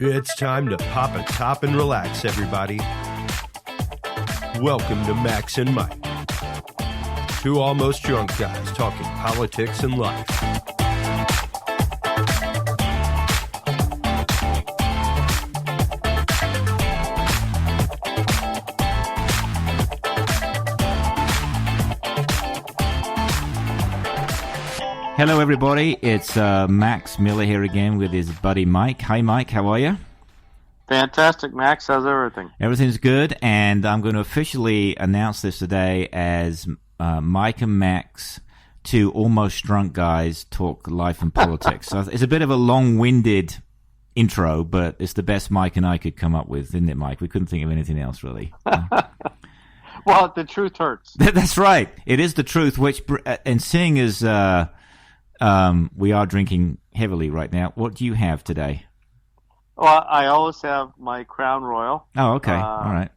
It's time to pop a top and relax, everybody. Welcome to Max and Mike, two almost drunk guys talking politics and life. Hello, everybody. It's Max Miller here again with his buddy Mike. Hi, Mike. How are you? Fantastic, Max. How's everything? Everything's good, and I'm going to officially announce this today as Mike and Max, two almost drunk guys, talk life and politics. So it's a bit of a long-winded intro, but it's the best Mike and I could come up with, isn't it, Mike? We couldn't think of anything else, really. Well, the truth hurts. That's right. It is the truth, and seeing as we are drinking heavily right now, what do you have today? Well, I always have my Crown Royal. Oh, okay. All right.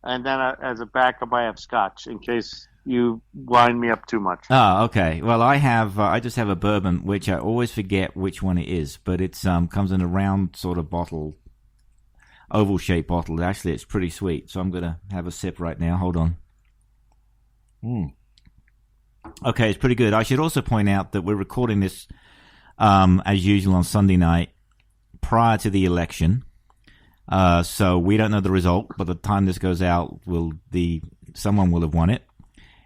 And then as a backup, I have Scotch in case you wind me up too much. Oh, okay. Well, I just have a bourbon, which I always forget which one it is, but it's comes in a round sort of bottle, oval-shaped bottle. Actually, it's pretty sweet, so I'm going to have a sip right now. Hold on. Okay, it's pretty good. I should also point out that we're recording this, as usual, on Sunday night prior to the election. So we don't know the result. By the time this goes out, someone will have won it.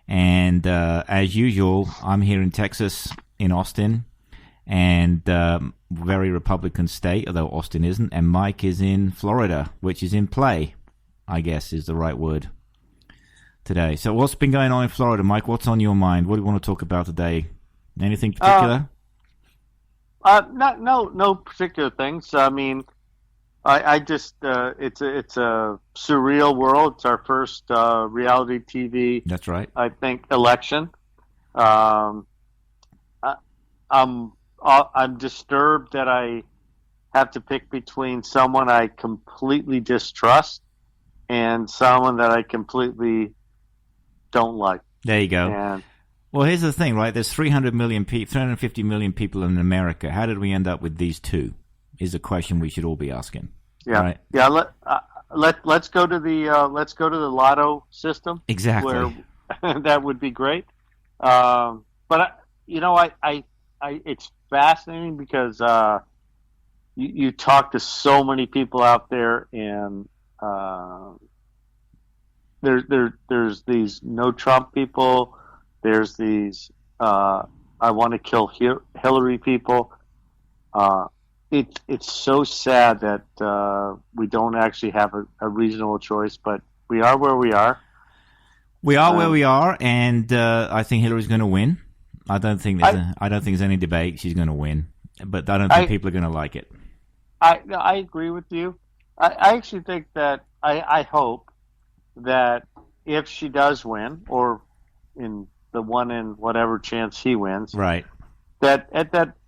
And as usual, I'm here in Texas, in Austin, and very Republican state, although Austin isn't. And Mike is in Florida, which is in play, I guess is the right word. Today. So what's been going on in Florida, Mike? What's on your mind? What do you want to talk about today? Anything particular? No particular things. I mean, I just it's a surreal world. It's our first reality TV. That's right. I think election. I'm disturbed that I have to pick between someone I completely distrust and someone that I completely don't like. There you go. And, well, here's the thing, right? There's 350 million people in America. How did we end up with these two? Is a question we should all be asking. Yeah, right? Yeah. Let's go to the lotto system. Exactly. Where that would be great. But I it's fascinating because you talk to so many people out there and. There's these no Trump people. There's these I want to kill Hillary people. It's so sad that we don't actually have a reasonable choice, but we are where we are. We are where we are, and I think Hillary's going to win. I don't think there's any debate. She's going to win, but I don't think people are going to like it. I agree with you. I actually think that I hope that if she does win, or in the one in whatever chance he wins, right? That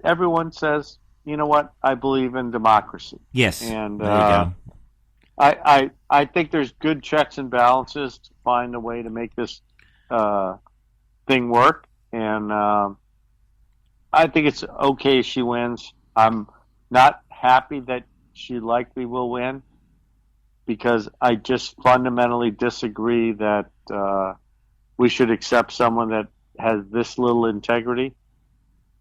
everyone says, you know what, I believe in democracy. Yes, and there you go. I think there's good checks and balances to find a way to make this thing work, and I think it's okay if she wins. I'm not happy that she likely will win, because I just fundamentally disagree that we should accept someone that has this little integrity,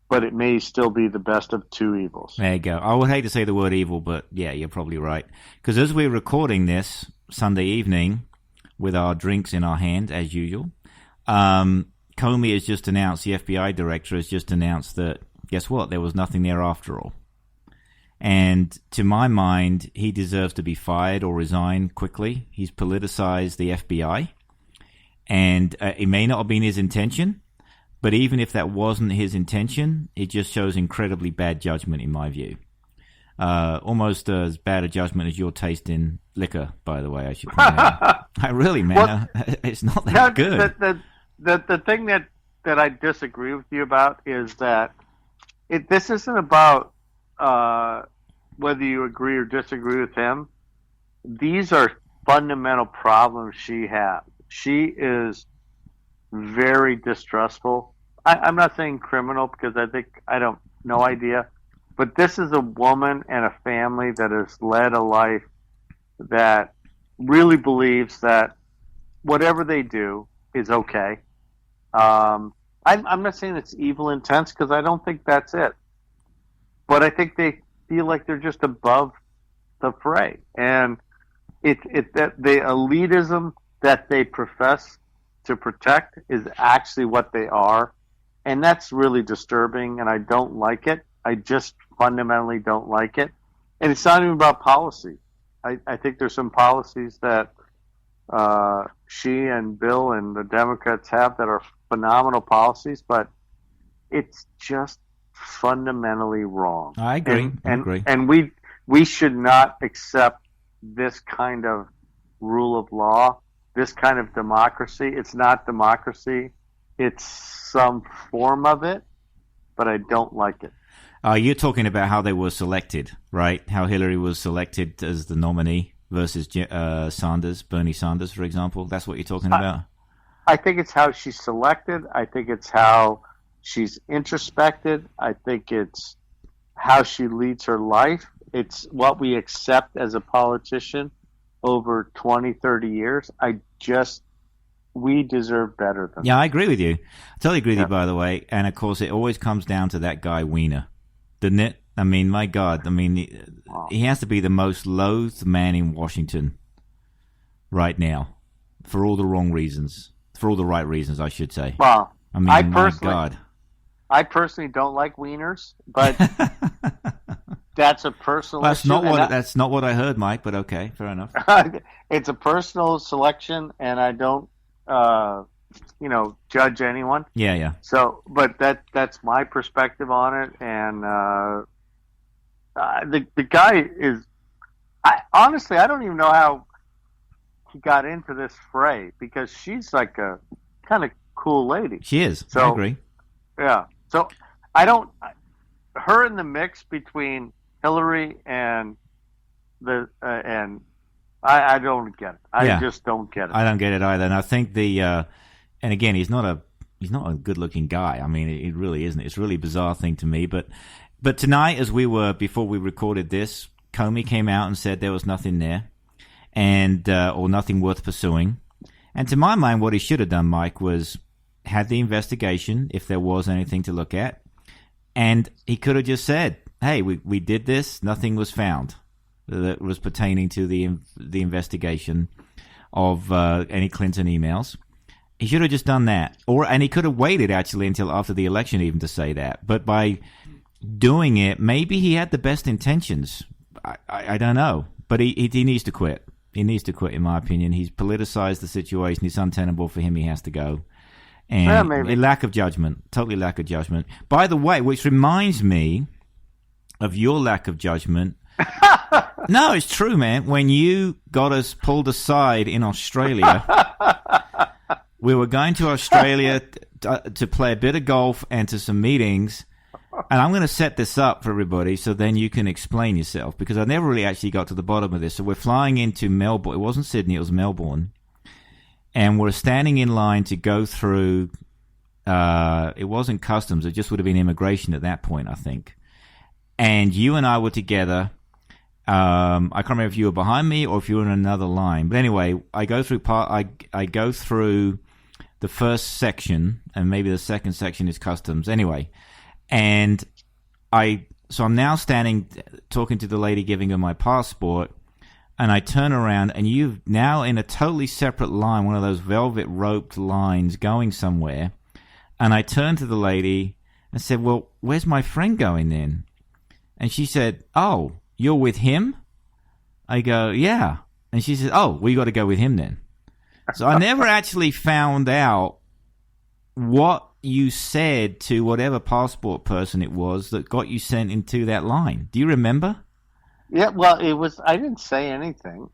but it may still be the best of two evils. There you go. I would hate to say the word evil, but yeah, you're probably right. Because as we're recording this Sunday evening with our drinks in our hand, as usual, Comey has just announced, the FBI director has just announced that, guess what, there was nothing there after all. And to my mind, he deserves to be fired or resign quickly. He's politicized the FBI. And it may not have been his intention, but even if that wasn't his intention, it just shows incredibly bad judgment in my view. Almost as bad a judgment as your taste in liquor, by the way, I should point out. Man, it's not that good. The thing that I disagree with you about is that this isn't about whether you agree or disagree with him. These are fundamental problems she has. She is very distrustful. I'm not saying criminal because I don't no idea, But this is a woman and a family that has led a life that really believes that whatever they do is okay. I'm not saying it's evil intents because I don't think that's it. But I think they feel like they're just above the fray. And that the elitism that they profess to protect is actually what they are. And that's really disturbing, and I don't like it. I just fundamentally don't like it. And it's not even about policy. I think there's some policies that she and Bill and the Democrats have that are phenomenal policies, but it's just fundamentally wrong. I agree. And we should not accept this kind of rule of law, this kind of democracy. It's not democracy. It's some form of it, but I don't like it. You're talking about how they were selected, right? How Hillary was selected as the nominee versus Bernie Sanders, for example. That's what you're talking about? I think it's how she's selected. I think it's how she's introspected. I think it's how she leads her life. It's what we accept as a politician over 20, 30 years. We deserve better than that. Yeah, I agree with you. I totally agree with you, by the way. And, of course, it always comes down to that guy Weiner, doesn't it? I mean, my God. I mean, he has to be the most loathed man in Washington right now for all the wrong reasons. For all the right reasons, I should say. Well, I mean, my God. I personally don't like wieners, but that's a personal that's issue. That's not what I heard, Mike, but okay, fair enough. It's a personal selection, and I don't judge anyone. Yeah. So, but that's my perspective on it, and the guy is. Honestly, I don't even know how he got into this fray because she's like a kind of cool lady. She is. So, I agree. Yeah. So I don't. Her in the mix between Hillary and I don't get it. I just don't get it. I don't get it either. And I think and again, he's not a good-looking guy. I mean, it really isn't. It's a really bizarre thing to me. But tonight, before we recorded this, Comey came out and said there was nothing there, and or nothing worth pursuing. And to my mind, what he should have done, Mike, was had the investigation if there was anything to look at, and he could have just said, "Hey, we did this. Nothing was found that was pertaining to the investigation of any Clinton emails." He should have just done that, and he could have waited actually until after the election even to say that. But by doing it, maybe he had the best intentions. I don't know, but he needs to quit. He needs to quit, in my opinion. He's politicized the situation. It's untenable for him. He has to go. And a lack of judgment, totally lack of judgment. By the way, which reminds me of your lack of judgment. No, it's true, man. When you got us pulled aside in Australia, we were going to Australia to play a bit of golf and to some meetings. And I'm going to set this up for everybody so then you can explain yourself, because I never really actually got to the bottom of this. So we're flying into Melbourne. It wasn't Sydney, it was Melbourne. And we're standing in line to go through, it wasn't customs, it just would have been immigration at that point, I think. And you and I were together. I can't remember if you were behind me or if you were in another line. But anyway, I go through the first section, and maybe the second section is customs. Anyway, and so I'm now standing, talking to the lady, giving her my passport. And I turn around, and you're now in a totally separate line, one of those velvet roped lines going somewhere. And I turned to the lady and said, "Well, where's my friend going then?" And she said, "Oh, you're with him?" I go, "Yeah." And she said, "Oh, well, you got to go with him then." So I never actually found out what you said to whatever passport person it was that got you sent into that line. Do you remember? Yeah, well, I didn't say anything.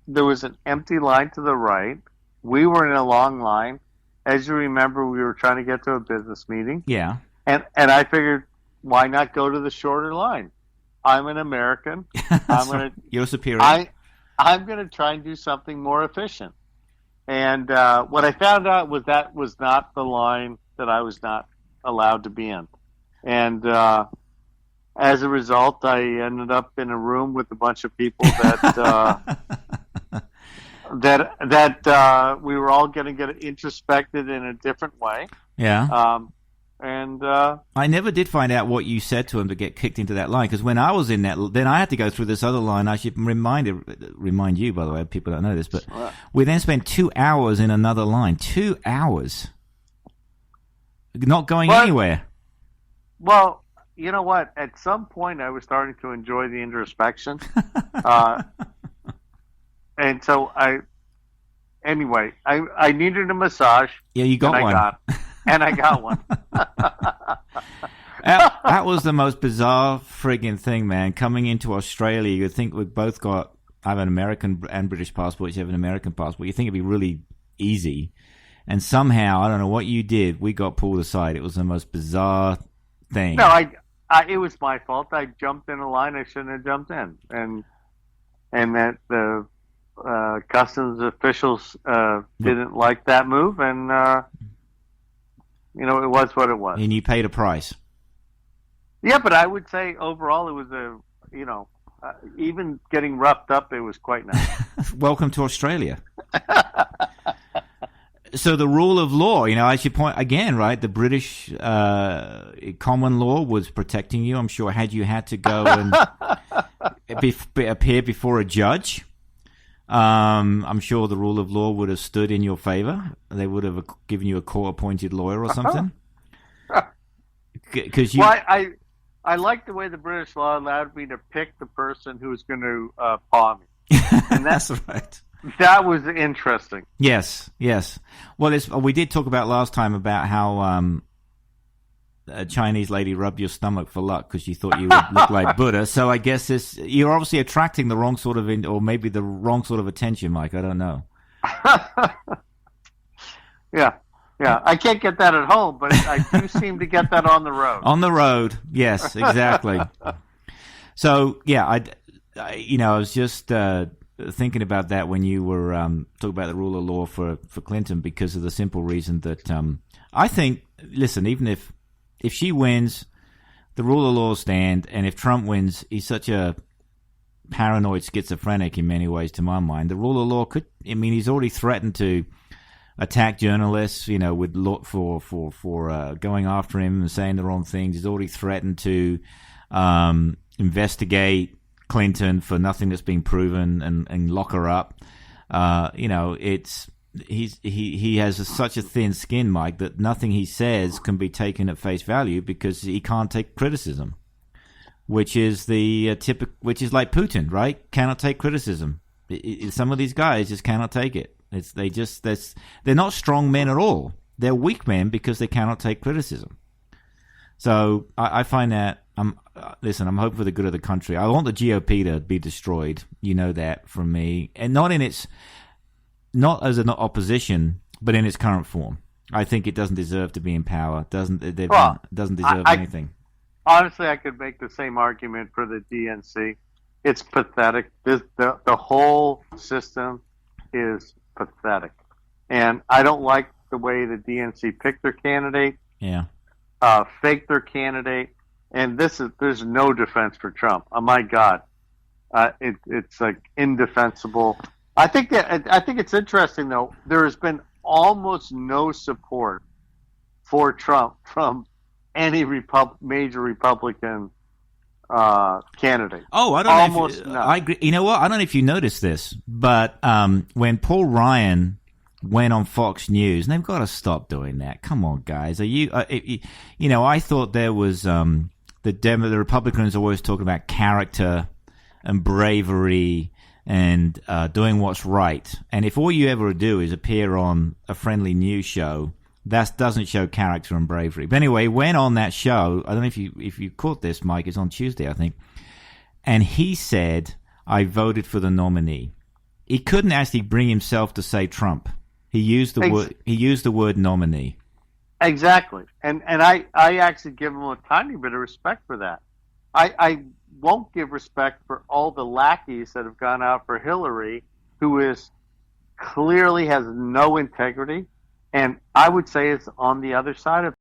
There was an empty line to the right. We were in a long line. As you remember, we were trying to get to a business meeting. Yeah. And I figured, why not go to the shorter line? I'm an American. You're superior. I'm going to try and do something more efficient. And what I found out was that was not the line that I was not allowed to be in. And as a result, I ended up in a room with a bunch of people that we were all going to get introspected in a different way. Yeah. And I never did find out what you said to him to get kicked into that line, because when I was in that, then I had to go through this other line. I should remind you, by the way, people don't know this, but we then spent 2 hours in another line. 2 hours. Not going anywhere. Well, you know what? At some point, I was starting to enjoy the introspection. And so I needed a massage. Yeah, you got one. I got one. That was the most bizarre friggin' thing, man. Coming into Australia, you'd think we've both got, I have an American and British passport, you have an American passport. You think it'd be really easy. And somehow, I don't know what you did, we got pulled aside. It was the most bizarre thing. No, it was my fault. I jumped in a line I shouldn't have jumped in. And that the customs officials didn't like that move, and it was what it was. And you paid a price. Yeah, but I would say overall it was even getting roughed up, it was quite nice. Welcome to Australia. So the rule of law, I should point again, right? The British common law was protecting you. I'm sure had you had to go and appear before a judge, I'm sure the rule of law would have stood in your favor. They would have given you a court-appointed lawyer or something. Because I like the way the British law allowed me to pick the person who was going to paw me. And that's right. That was interesting. Yes. Well, we did talk about last time about how a Chinese lady rubbed your stomach for luck because she thought you would look like Buddha. So I guess you're obviously attracting the wrong sort of, or maybe the wrong sort of attention, Mike. I don't know. Yeah. I can't get that at home, but I do seem to get that on the road. On the road, yes, exactly. So yeah, I was just thinking about that when you were talking about the rule of law for Clinton, because of the simple reason that I think, listen, even if she wins, the rule of law stand, and if Trump wins, he's such a paranoid schizophrenic in many ways, to my mind. The rule of law he's already threatened to attack journalists, with for going after him and saying the wrong things. He's already threatened to investigate Clinton for nothing that's been proven and lock her up. He has such a thin skin, Mike, that nothing he says can be taken at face value because he can't take criticism, which is which is like Putin, right? Cannot take criticism. Some of these guys just cannot take it. They're not strong men at all. They're weak men because they cannot take criticism. So I find that I'm hoping for the good of the country. I want the GOP to be destroyed. You know that from me, and not as an opposition, but in its current form. I think it doesn't deserve to be in power. Doesn't deserve anything. Honestly, I could make the same argument for the DNC. It's pathetic. The whole system is pathetic, and I don't like the way the DNC picked their candidate. Yeah. Faked their candidate, and there's no defense for Trump. Oh my God, it's like indefensible. I think it's interesting though. There has been almost no support for Trump from any major Republican candidate. Oh, I don't know. I agree. You know what? I don't know if you noticed this, but when Paul Ryan went on Fox News, and they've got to stop doing that. Come on, guys. Are you? I thought there was the Republicans always talk about character and bravery and doing what's right. And if all you ever do is appear on a friendly news show, that doesn't show character and bravery. But anyway, went on that show. I don't know if you caught this, Mike. It's on Tuesday, I think. And he said, "I voted for the nominee." He couldn't actually bring himself to say Trump. He used the word nominee. Exactly, and I actually give him a tiny bit of respect for that. I won't give respect for all the lackeys that have gone out for Hillary, who clearly has no integrity, and I would say is on the other side of